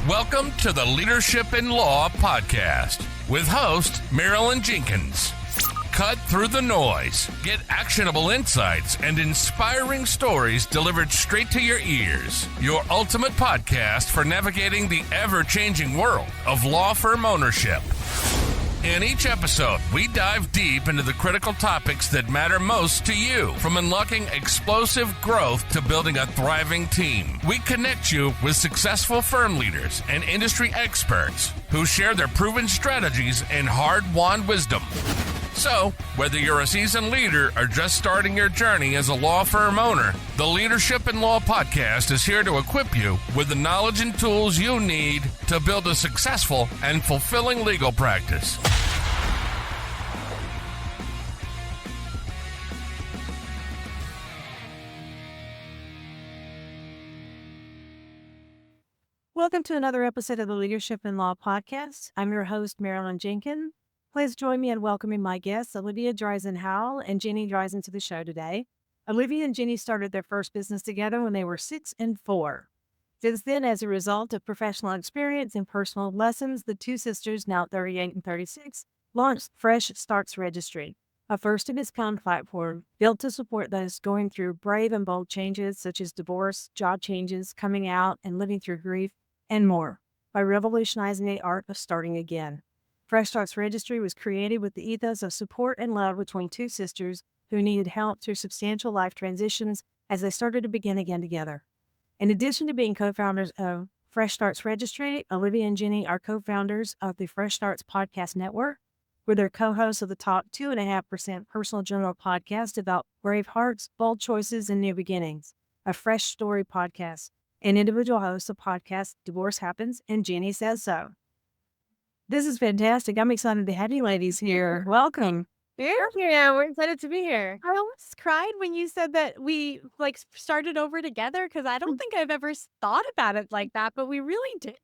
Welcome to the Leadership in Law podcast with host Marilyn Jenkins. Cut through the noise, get actionable insights and inspiring stories delivered straight to your ears. Your ultimate podcast for navigating the ever-changing world of law firm ownership. In each episode, we dive deep into the critical topics that matter most to you, from unlocking explosive growth to building a thriving team. We connect you with successful firm leaders and industry experts who share their proven strategies and hard-won wisdom. So, whether you're a seasoned leader or just starting your journey as a law firm owner, the Leadership in Law podcast is here to equip you with the knowledge and tools you need to build a successful and fulfilling legal practice. Welcome to another episode of the Leadership in Law podcast. I'm your host, Marilyn Jenkins. Please join me in welcoming my guests, Olivia Dreizen-Howell and Jenny Dreizen, to the show today. Olivia and Jenny started their first business together when they were 6 and 4. Since then, as a result of professional experience and personal lessons, the two sisters, now 38 and 36, launched Starts Registry, a first-of-its-kind platform built to support those going through brave and bold changes such as divorce, job changes, coming out, and living through grief, and more, by revolutionizing the art of starting again. Starts Registry was created with the ethos of support and love between two sisters who needed help through substantial life transitions as they started to begin again together. In addition to being co-founders of Starts Registry, Olivia and Jenny are co-founders of the Fresh Starts Podcast Network, where they're co-hosts of the top 2.5% personal journal podcast about brave hearts, bold choices, and new beginnings, a fresh story podcast, and individual hosts of podcast Divorce Happens and Jenny Says So. This is fantastic. I'm excited to have you ladies here. Welcome. Yeah, we're excited to be here. I almost cried when you said that we started over together, because I don't think I've ever thought about it like that, but we really did.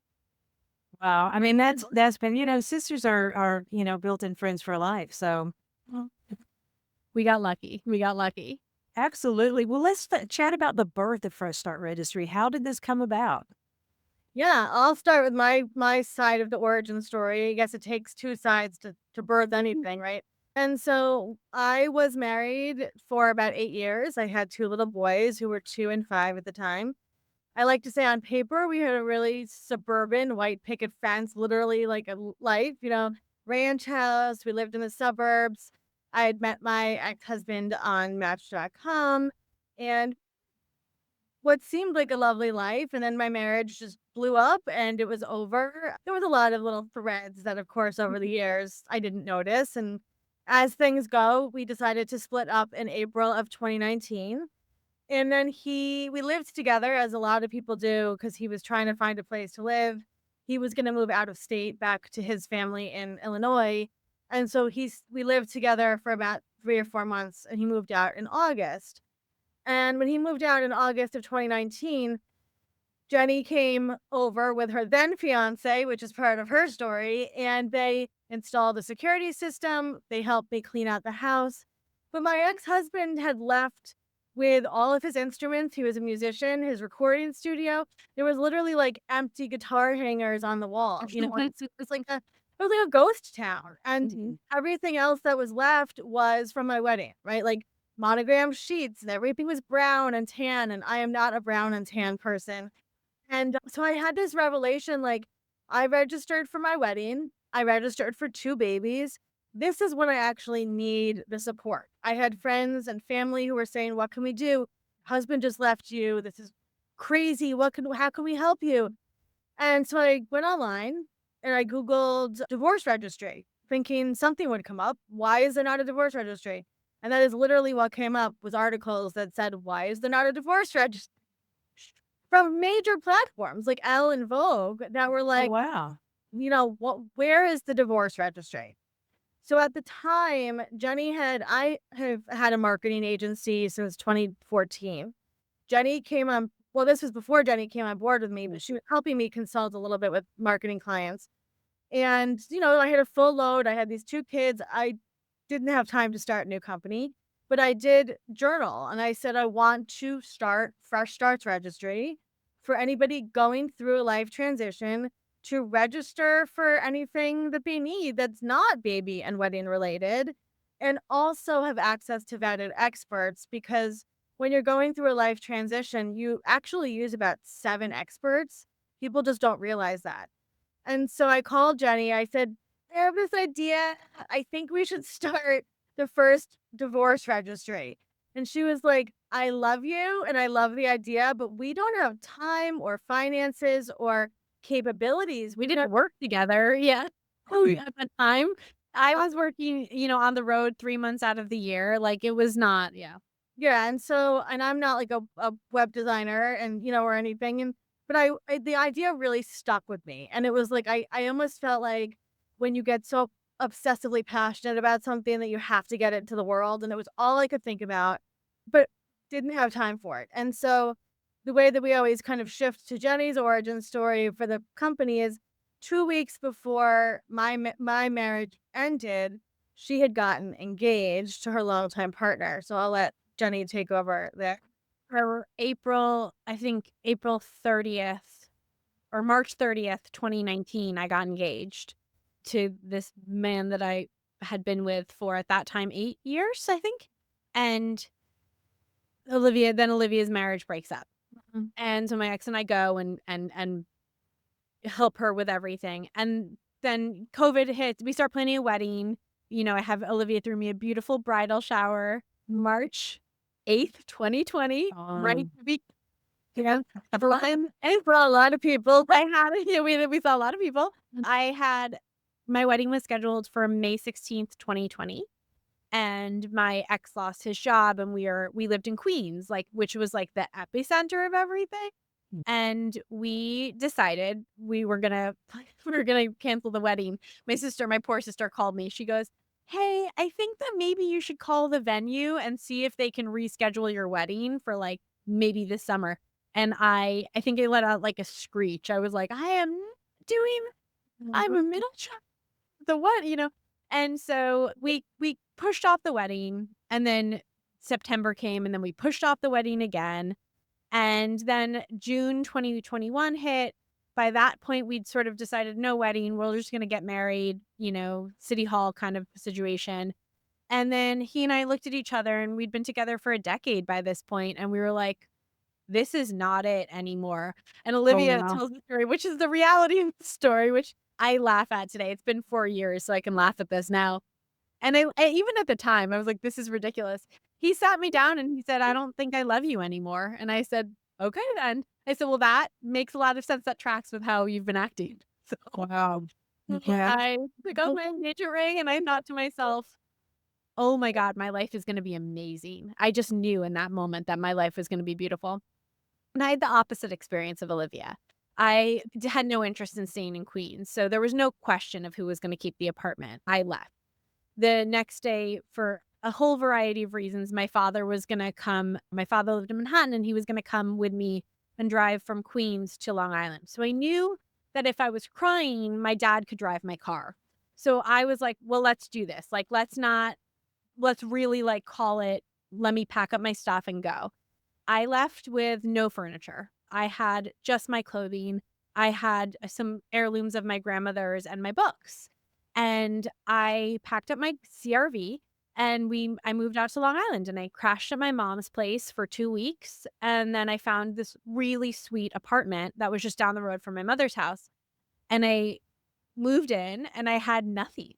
Wow. I mean, that's been, sisters are built-in friends for life. So We got lucky. absolutely. Well, let's chat about the birth of Fresh Start Registry. How did this come about? Yeah, I'll start with my side of the origin story. I guess it takes two sides to birth anything, right? And so I was married for about 8 years. I had two little boys who were 2 and 5 at the time. I like to say on paper, we had a really suburban white picket fence, literally like a life, ranch house. We lived in the suburbs. I had met my ex-husband on Match.com, and what seemed like a lovely life, and then my marriage just blew up and it was over. There was a lot of little threads that, of course, over the years I didn't notice. And as things go, we decided to split up in April of 2019. And then we lived together, as a lot of people do, because he was trying to find a place to live. He was going to move out of state back to his family in Illinois. And so we lived together for about 3 or 4 months, and he moved out in August. And when he moved out in August of 2019, Jenny came over with her then fiance, which is part of her story, and they installed a security system. They helped me clean out the house. But my ex-husband had left with all of his instruments. He was a musician, his recording studio. There was literally empty guitar hangers on the wall. It was like a ghost town. And everything else that was left was from my wedding, right? Monogram sheets, and everything was brown and tan, and I am not a brown and tan person. And so I had this revelation, I registered for my wedding. I registered for 2 babies. This is when I actually need the support. I had friends and family who were saying, what can we do? Husband just left you. This is crazy. How can we help you? And so I went online and I Googled divorce registry, thinking something would come up. Why is there not a divorce registry? And that is literally what came up, was articles that said, why is there not a divorce registry? From major platforms like Elle and Vogue that were like, wow. Where is the divorce registry? So at the time, I have had a marketing agency since 2014. Jenny came on, this was before Jenny came on board with me, but she was helping me consult a little bit with marketing clients. And, I had a full load. I had these 2 kids. I didn't have time to start a new company, but I did journal. And I said, I want to start Fresh Starts Registry for anybody going through a life transition to register for anything that they need that's not baby and wedding related, and also have access to vetted experts, because when you're going through a life transition, you actually use about 7 experts. People just don't realize that. And so I called Jenny. I said, I have this idea. I think we should start the first divorce registry. And she was like, I love you and I love the idea, but we don't have time or finances or capabilities. We didn't work together. Yeah. At the time, I was working, on the road 3 months out of the year. Like it was not, yeah. Yeah, and I'm not like a web designer and, or anything. But the idea really stuck with me. And it was like, I almost felt like when you get so obsessively passionate about something that you have to get it to the world. And it was all I could think about, but didn't have time for it. And so the way that we always kind of shift to Jenny's origin story for the company is 2 weeks before my marriage ended, she had gotten engaged to her longtime partner. So I'll let Jenny take over there. For I think April 30th or March 30th, 2019, I got engaged to this man that I had been with for, at that time, 8 years, I think. And Olivia's marriage breaks up. Mm-hmm. And so my ex and I go and help her with everything. And then COVID hits. We start planning a wedding. I have Olivia threw me a beautiful bridal shower, March 8th, 2020. Right. And for a lot of people, We saw a lot of people. My wedding was scheduled for May 16th, 2020. And my ex lost his job and we lived in Queens, which was like the epicenter of everything. And we decided we were gonna cancel the wedding. My poor sister called me. She goes, "Hey, I think that maybe you should call the venue and see if they can reschedule your wedding for maybe this summer." And I think I let out a screech. I was like, I'm a middle child. The what, And so we pushed off the wedding, and then September came, and then we pushed off the wedding again. And then June 2021 hit. By that point, we'd sort of decided no wedding. We're just going to get married, City Hall kind of situation. And then he and I looked at each other, and we'd been together for a decade by this point, and we were like, this is not it anymore. And Olivia tells the story, which is the reality of the story, which I laugh at today. It's been 4 years, so I can laugh at this now. And I even at the time, I was like, this is ridiculous. He sat me down and he said, I don't think I love you anymore. And I said, okay, then. I said, well, that makes a lot of sense. That tracks with how you've been acting. So wow. Yeah. I took off my engagement ring and I thought to myself, oh my God, my life is going to be amazing. I just knew in that moment that my life was going to be beautiful. And I had the opposite experience of Olivia. I had no interest in staying in Queens. So there was no question of who was going to keep the apartment. I left. The next day, for a whole variety of reasons, my father was going to come. My father lived in Manhattan, and he was going to come with me and drive from Queens to Long Island. So I knew that if I was crying, my dad could drive my car. So I was like, well, let's do this. Let's really call it, let me pack up my stuff and go. I left with no furniture. I had just my clothing. I had some heirlooms of my grandmother's and my books. And I packed up my CRV and I moved out to Long Island, and I crashed at my mom's place for 2 weeks. And then I found this really sweet apartment that was just down the road from my mother's house. And I moved in and I had nothing.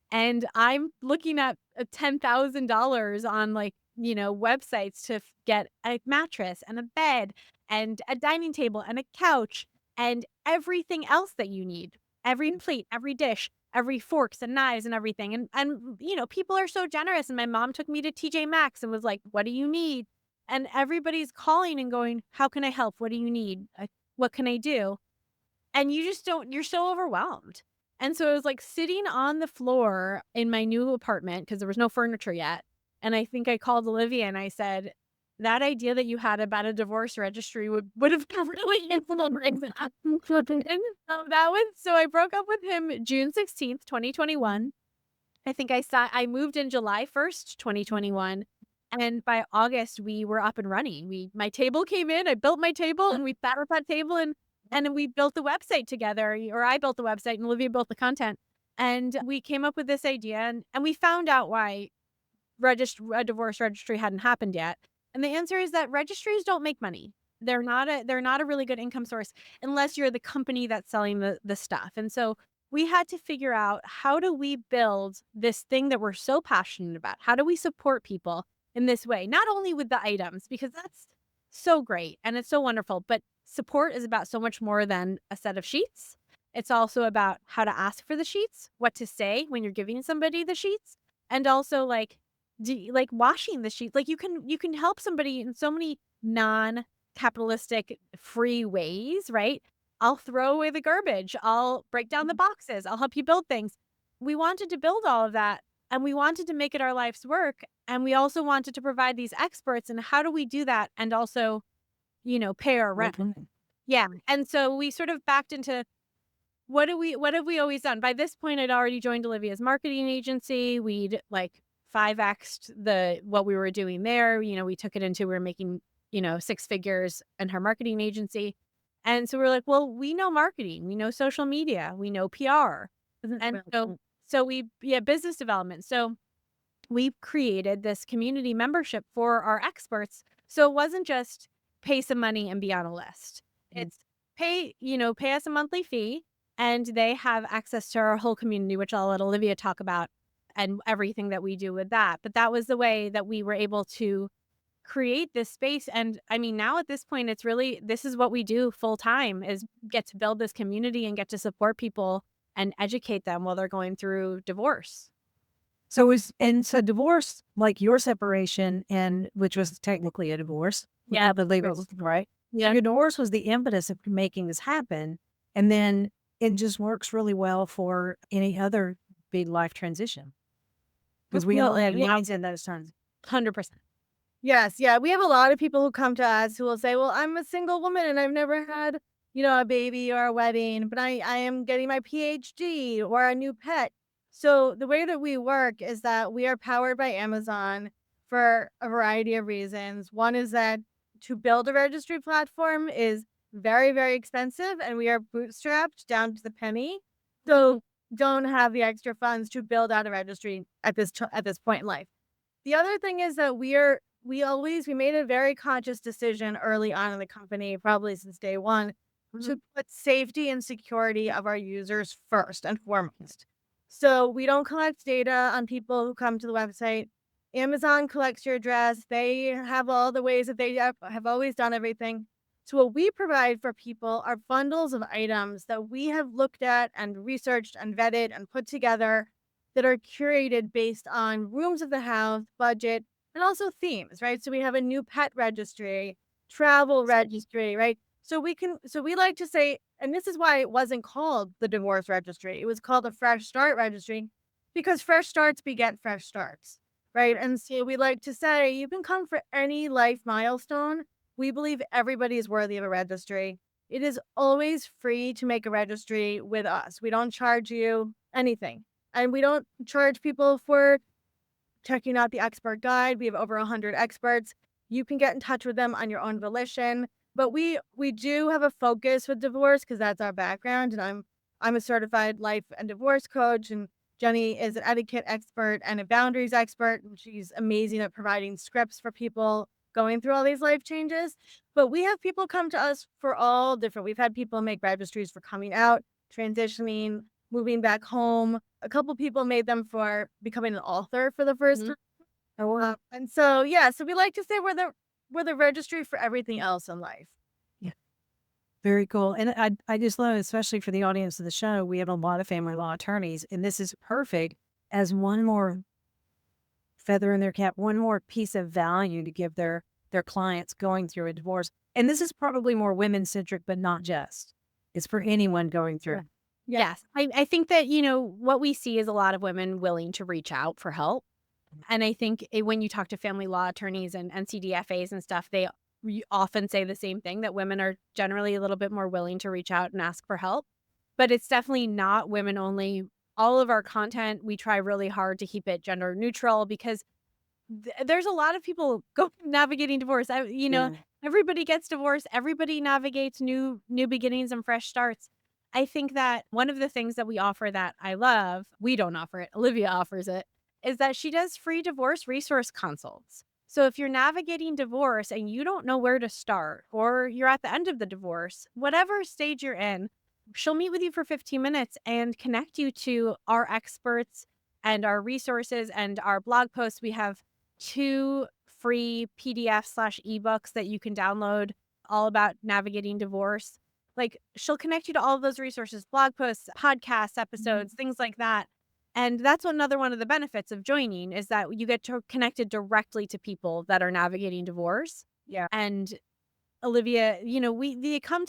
And I'm looking at $10,000 on websites to get a mattress and a bed and a dining table and a couch and everything else that you need. Every plate, every dish, every forks and knives and everything. And people are so generous. And my mom took me to TJ Maxx and was like, what do you need? And everybody's calling and going, how can I help? What do you need? What can I do? And you just don't, you're so overwhelmed. And so I was sitting on the floor in my new apartment because there was no furniture yet. And I think I called Olivia and I said, that idea that you had about a divorce registry would have really influenced that. So I broke up with him June 16th, 2021. I think I moved in July 1st, 2021. And by August, we were up and running. My table came in, I built my table, and we sat at that table, and then we built the website together, or I built the website and Olivia built the content. And we came up with this idea, and we found out why a divorce registry hadn't happened yet. And the answer is that registries don't make money. They're not a really good income source unless you're the company that's selling the stuff. And so we had to figure out, how do we build this thing that we're so passionate about? How do we support people in this way? Not only with the items, because that's so great and it's so wonderful, but support is about so much more than a set of sheets. It's also about how to ask for the sheets, what to say when you're giving somebody the sheets, and also like washing the sheets. Like you can help somebody in so many non-capitalistic free ways, right? I'll throw away the garbage. I'll break down the boxes. I'll help you build things. We wanted to build all of that, and we wanted to make it our life's work. And we also wanted to provide these experts. And how do we do that and also, pay our rent? Yeah. And so we sort of backed into, what have we always done? By this point, I'd already joined Olivia's marketing agency. We'd 5x'd what we were doing there. We took it into, we were making, 6 figures in her marketing agency. And so we're like, well, we know marketing, we know social media, we know PR. And business development. So we created this community membership for our experts. So it wasn't just pay some money and be on a list. It's pay us a monthly fee, and they have access to our whole community, which I'll let Olivia talk about, and everything that we do with that. But that was the way that we were able to create this space. And I mean, now at this point, it's really, this is what we do full time, is get to build this community and get to support people and educate them while they're going through divorce. So divorce, like your separation, and which was technically a divorce. Yeah. The legal, right? Yeah. Your divorce was the impetus of making this happen. And then it just works really well for any other big life transition. Because we all have lines in those terms. 100%. Yes. Yeah. We have a lot of people who come to us who will say, well, I'm a single woman and I've never had, a baby or a wedding, but I am getting my PhD or a new pet. So the way that we work is that we are powered by Amazon for a variety of reasons. One is that to build a registry platform is very, very expensive, and we are bootstrapped down to the penny. So don't have the extra funds to build out a registry at this point in life. The other thing is that we made a very conscious decision early on in the company, probably since day one, to put safety and security of our users first and foremost. So we don't collect data on people who come to the website. Amazon collects your address. They have all the ways that they have always done everything. So what we provide for people are bundles of items that we have looked at and researched and vetted and put together that are curated based on rooms of the house, budget, and also themes, right? So we have a new pet registry, travel registry, right? So we like to say, and this is why it wasn't called the divorce registry. It was called a fresh start registry, because fresh starts beget fresh starts, right? And so we like to say, you can come for any life milestone. We believe everybody is worthy of a registry. It is always free to make a registry with us. We don't charge you anything. And we don't charge people for checking out the expert guide. We have over 100 experts. You can get in touch with them on your own volition. But we do have a focus with divorce, because that's our background. And I'm a certified life and divorce coach, and Jenny is an etiquette expert and a boundaries expert. And she's amazing at providing scripts for people going through all these life changes. But we have people come to us for all different. We've had people make registries for coming out, transitioning, moving back home. A couple people made them for becoming an author for the first time. Oh, wow. And so, so we like to say we're the registry for everything else in life. Yeah. Very cool. And I just love, especially for the audience of the show, we have a lot of family law attorneys, and this is perfect as one more feather in their cap, one more piece of value to give their clients going through a divorce. And this is probably more women centric, but not just. It's for anyone going through. Yes. I think that, what we see is a lot of women willing to reach out for help. And I think when you talk to family law attorneys and NCDFAs and stuff, they often say the same thing, that women are generally a little bit more willing to reach out and ask for help. But it's definitely not women only. All of our content, we try really hard to keep it gender neutral, because there's a lot of people go navigating divorce. Everybody gets divorced. Everybody navigates new beginnings and fresh starts. I think that one of the things that we offer that I love, we don't offer it, Olivia offers it, is that she does free divorce resource consults. So if you're navigating divorce and you don't know where to start, or you're at the end of the divorce, whatever stage you're in, she'll meet with you for 15 minutes and connect you to our experts and our resources and our blog posts. We have 2 free PDF/ebooks that you can download all about navigating divorce. Like, she'll connect you to all of those resources, blog posts, podcasts, episodes, things like that. And that's another one of the benefits of joining, is that you get connected directly to people that are navigating divorce. Yeah. And Olivia, they come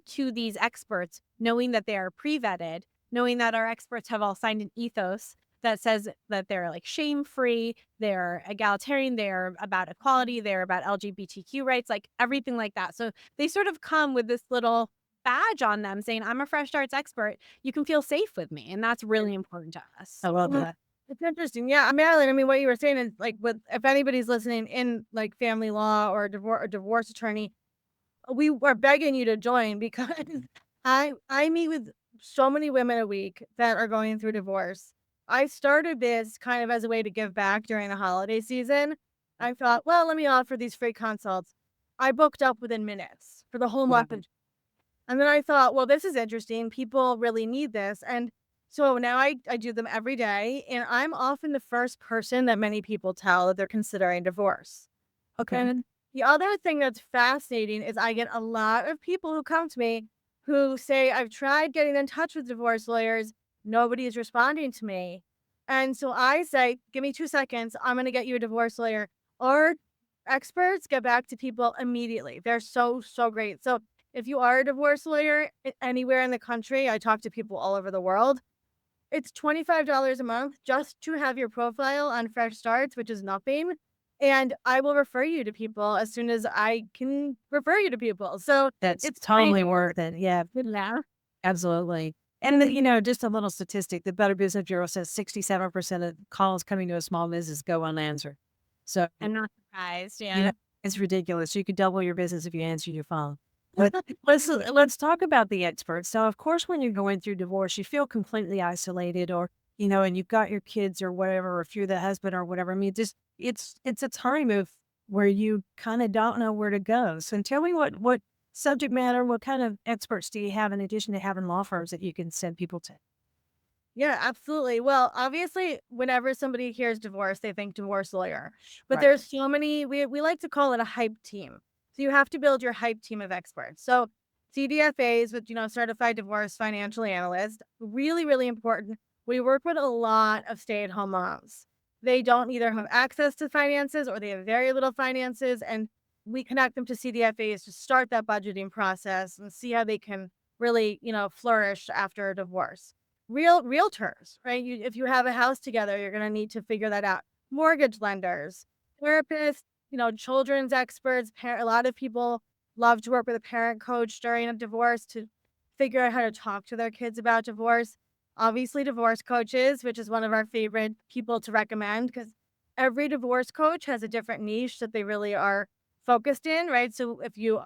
to these experts knowing that they are pre-vetted, knowing that our experts have all signed an ethos that says that they're like shame-free, they're egalitarian, they're about equality, they're about LGBTQ rights, like everything like that. So they sort of come with this little badge on them saying, I'm a fresh starts expert. You can feel safe with me. And that's really important to us. I love that. It's interesting. Yeah, Marilyn, I mean, what you were saying is like, if anybody's listening in like family law or divorce attorney, we are begging you to join, because I meet with so many women a week that are going through divorce. I started this kind of as a way to give back during the holiday season. I thought, well, let me offer these free consults. I booked up within minutes for the whole month. And then I thought, well, this is interesting. People really need this. And so now I do them every day. And I'm often the first person that many people tell that they're considering divorce. Okay. And the other thing that's fascinating is I get a lot of people who come to me who say, I've tried getting in touch with divorce lawyers. Nobody is responding to me. And so I say, give me 2 seconds. I'm going to get you a divorce lawyer. Our experts get back to people immediately. They're so, so great. So if you are a divorce lawyer anywhere in the country, I talk to people all over the world. It's $25 a month just to have your profile on Fresh Starts, which is nothing. And I will refer you to people as soon as I can refer you to people. So That's it's totally great. worth it. Yeah, Yeah. absolutely. And, just a little statistic, the Better Business Bureau says 67% of calls coming to a small business go unanswered. So, I'm not surprised. it's ridiculous. You could double your business if you answer your phone. But let's talk about the experts. So, of course, when you're going through divorce, you feel completely isolated, or, and you've got your kids or whatever, or if you're the husband or whatever. I mean, it's a time of where you kind of don't know where to go. So tell me what subject matter, what kind of experts do you have in addition to having law firms that you can send people to? Yeah, absolutely. Well, obviously, whenever somebody hears divorce, they think divorce lawyer. But Right. there's so many, we like to call it a hype team. So you have to build your hype team of experts. So CDFAs, with, certified divorce financial analyst, really, really important. We work with a lot of stay-at-home moms. They don't either have access to finances or they have very little finances. And we connect them to CDFAs to start that budgeting process and see how they can really, flourish after a divorce. Realtors, right? If you have a house together, you're going to need to figure that out. Mortgage lenders, therapists, children's experts. A lot of people love to work with a parent coach during a divorce to figure out how to talk to their kids about divorce. Obviously, divorce coaches, which is one of our favorite people to recommend, because every divorce coach has a different niche that they really are focused in, right? So if you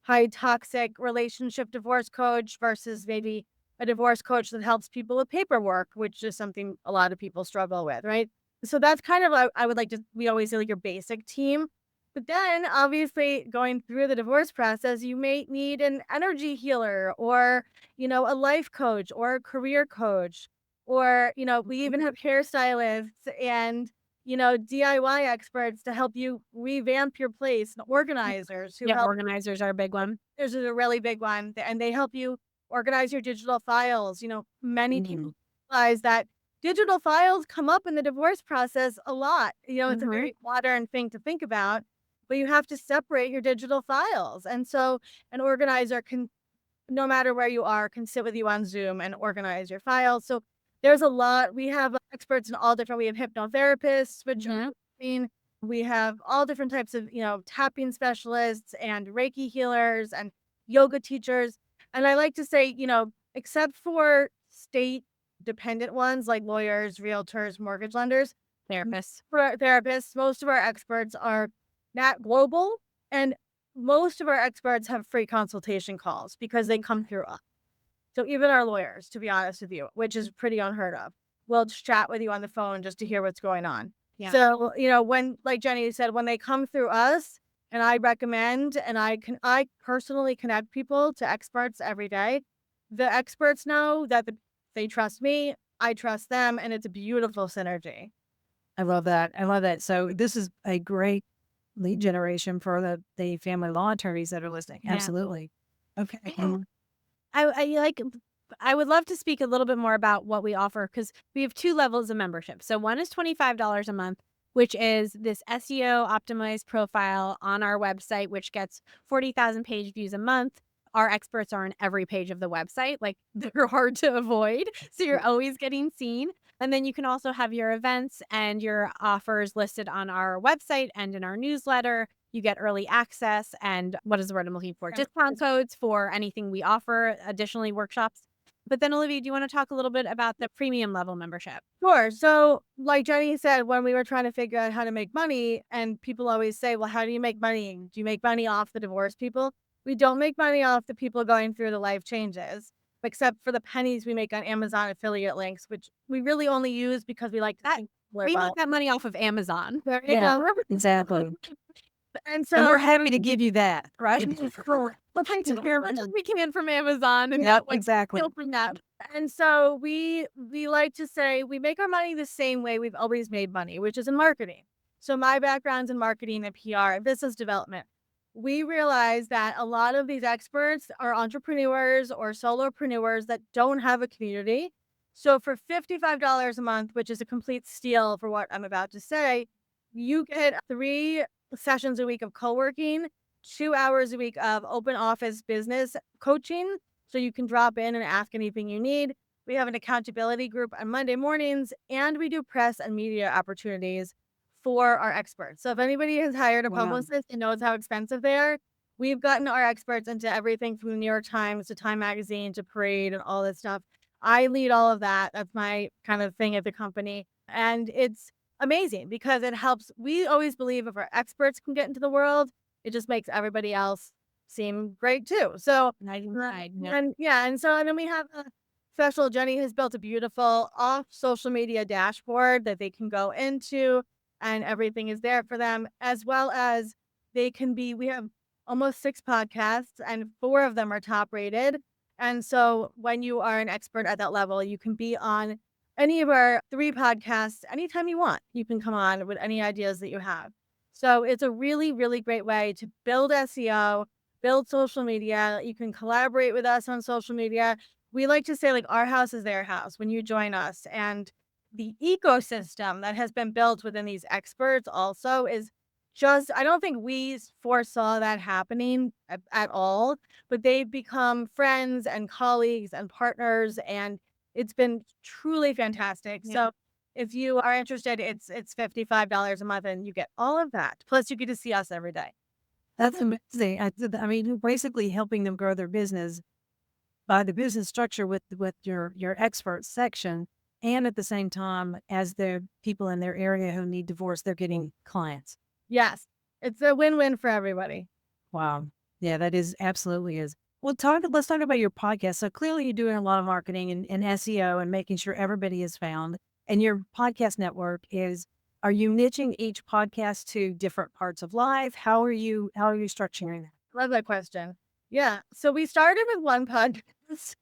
high toxic relationship divorce coach versus maybe a divorce coach that helps people with paperwork, which is something a lot of people struggle with, right? So that's kind of, I would like to, we always say like your basic team. But then obviously going through the divorce process, you may need an energy healer or, a life coach or a career coach, or, we even have hairstylists and, DIY experts to help you revamp your place, and organizers who help. Organizers are a big one. There's a really big one, and they help you organize your digital files. Many people realize that digital files come up in the divorce process a lot. It's a very modern thing to think about, but you have to separate your digital files. And so an organizer can, no matter where you are, can sit with you on Zoom and organize your files. So there's a lot. We have experts in all different, we have hypnotherapists, which we have all different types of, tapping specialists and Reiki healers and yoga teachers. And I like to say, except for state dependent ones like lawyers, realtors, mortgage lenders, therapists. For our therapists, most of our experts are not global, and most of our experts have free consultation calls because they come through us. So even our lawyers, to be honest with you, which is pretty unheard of, will just chat with you on the phone just to hear what's going on. Yeah. So, when, like Jenny said, when they come through us, and I recommend, and I personally connect people to experts every day, the experts know that they trust me, I trust them, and it's a beautiful synergy. I love that. I love that. So this is a great lead generation for the family law attorneys that are listening. Yeah. Absolutely. Okay. I would love to speak a little bit more about what we offer, because we have 2 levels of membership. So one is $25 a month, which is this SEO optimized profile on our website, which gets 40,000 page views a month. Our experts are on every page of the website. Like, they're hard to avoid. So you're always getting seen. And then you can also have your events and your offers listed on our website and in our newsletter. You get early access and what is the word I'm looking for? Discount codes for anything we offer, additionally workshops. But then, Olivia, do you want to talk a little bit about the premium level membership? Sure. So, like Jenny said, when we were trying to figure out how to make money, and people always say, well, how do you make money? Do you make money off the divorced people? We don't make money off the people going through the life changes, except for the pennies we make on Amazon affiliate links, which we really only use because we like to think We about. make that money off of Amazon. There you Yeah. go. Exactly. And And so we're happy to give you that, right? Well, thank you very much. We can from Amazon. And Yep, exactly. filtering that. And so we like to say we make our money the same way we've always made money, which is in marketing. So my background's in marketing and PR and business development. We realize that a lot of these experts are entrepreneurs or solopreneurs that don't have a community. So for $55 a month, which is a complete steal for what I'm about to say, you get 3 sessions a week of co-working, 2 hours a week of open office business coaching. So you can drop in and ask anything you need. We have an accountability group on Monday mornings, and we do press and media opportunities for our experts. So if anybody has hired a Wow. publicist and knows how expensive they are, we've gotten our experts into everything from the New York Times to Time Magazine to Parade and all this stuff. I lead all of that. That's my kind of thing at the company. And it's amazing because it helps. We always believe if our experts can get into the world, it just makes everybody else seem great too. So, and then we have a special. Jenny has built a beautiful off social media dashboard that they can go into, and everything is there for them, as well as we have almost 6 podcasts, and 4 of them are top rated. And so when you are an expert at that level, you can be on any of our 3 podcasts anytime you want. You can come on with any ideas that you have. So it's a really, really great way to build SEO, build social media. You can collaborate with us on social media. We like to say, like, our house is their house when you join us. And the ecosystem that has been built within these experts also is just, I don't think we foresaw that happening at all, but they've become friends and colleagues and partners, and it's been truly fantastic. Yeah. So if you are interested, it's $55 a month, and you get all of that. Plus, you get to see us every day. That's amazing. I mean, you're basically helping them grow their business by the business structure with your expert section. And at the same time, as the people in their area who need divorce, they're getting clients. Yes, it's a win-win for everybody. Wow. Yeah, that is absolutely is. Well, let's talk about your podcast. So clearly you're doing a lot of marketing and SEO and making sure everybody is found. And your podcast network are you niching each podcast to different parts of life? How are you structuring that? Love that question. Yeah. So we started with one podcast.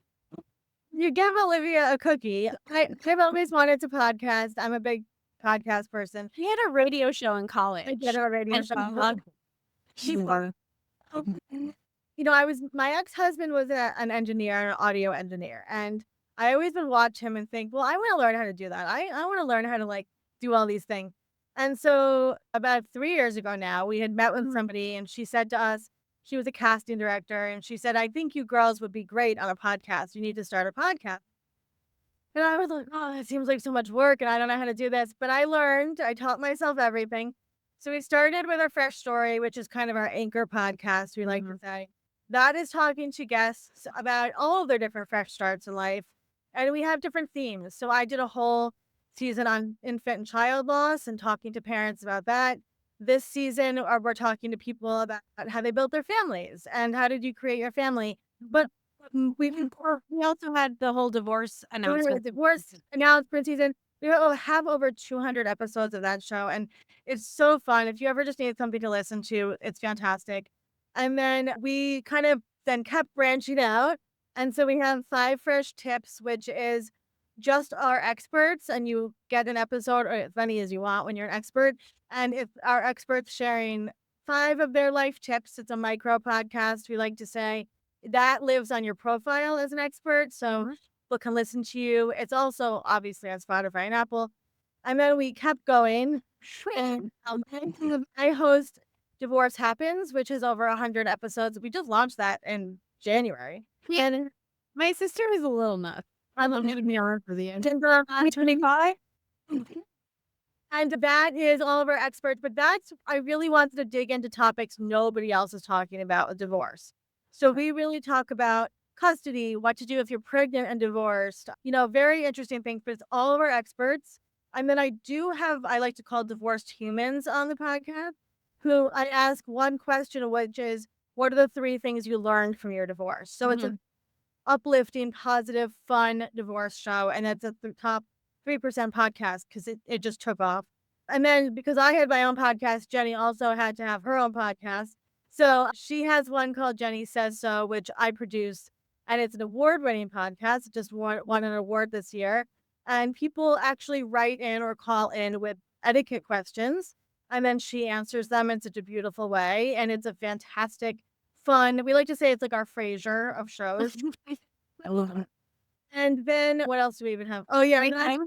You give Olivia a cookie. I've always wanted to podcast. I'm a big podcast person. We had a radio show in college. I did a radio show. My ex-husband was an engineer, an audio engineer. And I always would watch him and think, well, I want to learn how to do that. I want to learn how to do all these things. And so about 3 years ago now, we had met with somebody, and she said to us, she was a casting director, and she said, I think you girls would be great on a podcast. You need to start a podcast. And I was like, oh, that seems like so much work, and I don't know how to do this. But I taught myself everything. So we started with our Fresh Story, which is kind of our anchor podcast, we like to say. That is talking to guests about all of their different fresh starts in life. And we have different themes. So I did a whole season on infant and child loss and talking to parents about that. This season, we're talking to people about how they built their families and how did you create your family. But We also had the whole divorce announcement. divorce announcement season. We have over 200 episodes of that show, and it's so fun. If you ever just need something to listen to, it's fantastic. And then we kind of then kept branching out. And so we have 5 Fresh Tips, which is just our experts, and you get an episode or as many as you want when you're an expert. And it's our experts sharing 5 of their life tips. It's a micro podcast, we like to say. That lives on your profile as an expert. So people can listen to you. It's also obviously on Spotify and Apple. And then we kept going. And I host Divorce Happens, which is over 100 episodes. We just launched that in January. And my sister is a little nuts. I'm going to be on for the end. 25? And that is all of our experts. But I really wanted to dig into topics nobody else is talking about with divorce. So we really talk about custody, what to do if you're pregnant and divorced, very interesting things, but it's all of our experts. And then I like to call divorced humans on the podcast, who I ask one question, which is, what are the 3 things you learned from your divorce? So it's an uplifting, positive, fun divorce show. And it's at the top 3% podcast because it just took off. And then because I had my own podcast, Jenny also had to have her own podcast. So she has one called Jenny Says So, which I produce, and it's an award-winning podcast. It just won an award this year. And people actually write in or call in with etiquette questions, and then she answers them in such a beautiful way. And it's a fantastic, fun, we like to say it's like our Frasier of shows. I love it. And then what else do we even have? Oh, yeah.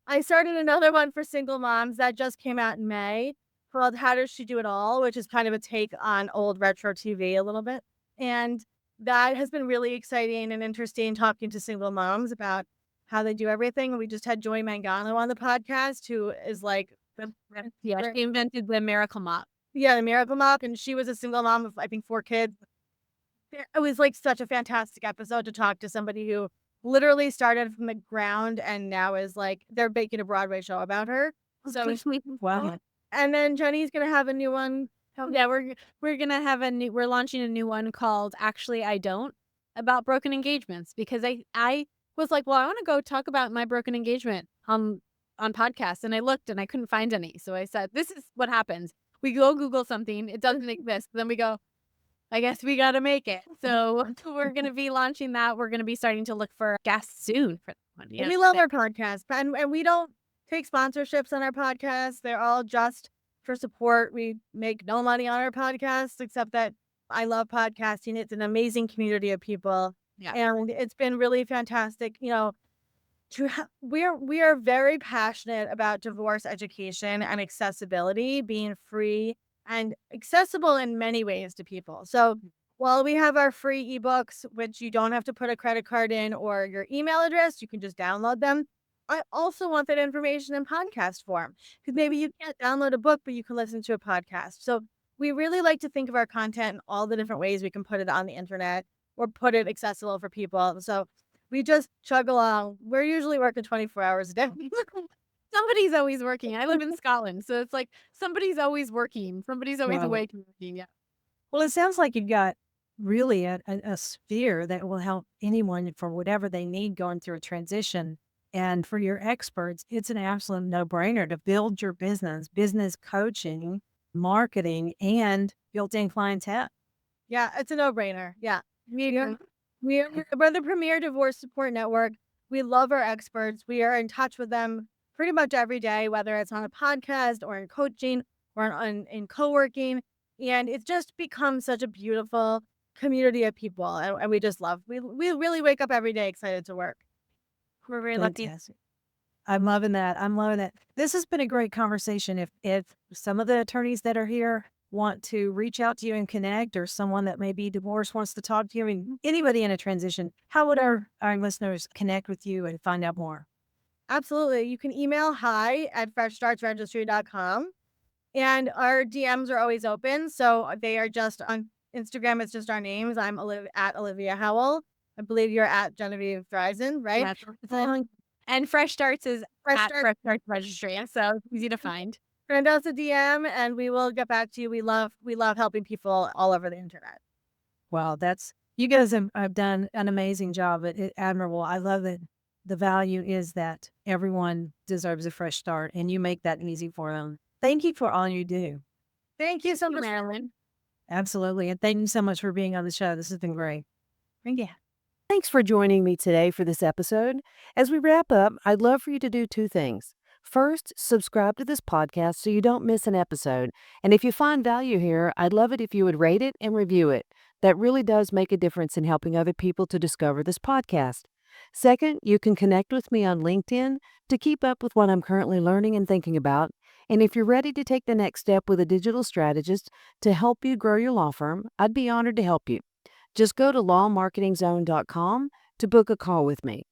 I started another one for single moms that just came out in May called How Does She Do It All, which is kind of a take on old retro TV a little bit. And that has been really exciting and interesting, talking to single moms about how they do everything. We just had Joy Mangano on the podcast, who is like, She invented the miracle mop. Yeah, the miracle mop. And she was a single mom of, I think, 4 kids. It was like such a fantastic episode to talk to somebody who literally started from the ground and now is like, they're making a Broadway show about her. So Wow. And then Jenny's gonna have a new one. Yeah, we're gonna have we're launching a new one called Actually I Don't, about broken engagements, because I was like, well, I want to go talk about my broken engagement on podcasts, and I looked and I couldn't find any. So I said, this is what happens. We go Google something, it doesn't exist. Then we go, I guess we got to make it. So we're going to be launching that. We're going to be starting to look for guests soon for that one. We love our podcast, and we don't take sponsorships on our podcast. They're all just for support. We make no money on our podcast, except that I love podcasting. It's an amazing community of people. Yeah. And it's been really fantastic. We are very passionate about divorce education and accessibility, being free and accessible in many ways to people. So while we have our free ebooks, which you don't have to put a credit card in or your email address, you can just download them. I also want that information in podcast form, because maybe you can't download a book, but you can listen to a podcast. So we really like to think of our content in all the different ways we can put it on the internet or put it accessible for people. So we just chug along. We're usually working 24 hours a day. Somebody's always working. I live in Scotland, so it's like somebody's always working. Somebody's always Wow. awake and working. Yeah. Well, it sounds like you've got really a sphere that will help anyone for whatever they need going through a transition. And for your experts, it's an absolute no-brainer to build your business coaching, marketing, and built-in clientele. Yeah, it's a no-brainer. Yeah. We're the premier divorce support network. We love our experts. We are in touch with them pretty much every day, whether it's on a podcast or in coaching or in co-working. And it's just become such a beautiful community of people. And we just love, we really wake up every day excited to work. We're very lucky. Fantastic. I'm loving that. This has been a great conversation. If some of the attorneys that are here want to reach out to you and connect, or someone that may be divorced wants to talk to you, I mean, anybody in a transition, how would our listeners connect with you and find out more? Absolutely. You can email hi@freshstartsregistry.com. And our DMs are always open. So they are just on Instagram. It's just our names. I'm at Olivia Howell. I believe you're at Genevieve Dreizen, right? Yeah. And Fresh Starts is Fresh at Start. Fresh Starts Registry, so it's easy to find. Send us a DM and we will get back to you. We love helping people all over the internet. Wow, you guys have done an amazing job. Admirable. I love that the value is that everyone deserves a fresh start, and you make that easy for them. Thank you for all you do. Thank you so much, Marilyn. Absolutely. And thank you so much for being on the show. This has been great. Thank you. Thanks for joining me today for this episode. As we wrap up, I'd love for you to do two things. First, subscribe to this podcast so you don't miss an episode. And if you find value here, I'd love it if you would rate it and review it. That really does make a difference in helping other people to discover this podcast. Second, you can connect with me on LinkedIn to keep up with what I'm currently learning and thinking about. And if you're ready to take the next step with a digital strategist to help you grow your law firm, I'd be honored to help you. Just go to lawmarketingzone.com to book a call with me.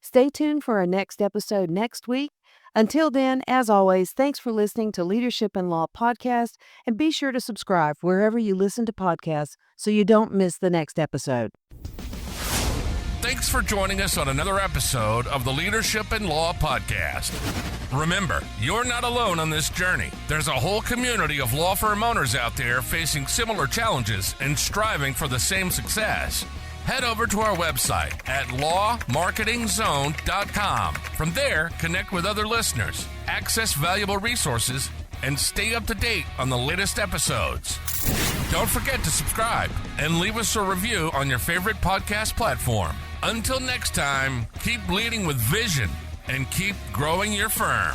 Stay tuned for our next episode next week. Until then, as always, thanks for listening to Leadership in Law Podcast, and be sure to subscribe wherever you listen to podcasts so you don't miss the next episode. Thanks for joining us on another episode of the Leadership in Law Podcast. Remember, you're not alone on this journey. There's a whole community of law firm owners out there facing similar challenges and striving for the same success. Head over to our website at lawmarketingzone.com. From there, connect with other listeners, access valuable resources, and stay up to date on the latest episodes. Don't forget to subscribe and leave us a review on your favorite podcast platform. Until next time, keep leading with vision and keep growing your firm.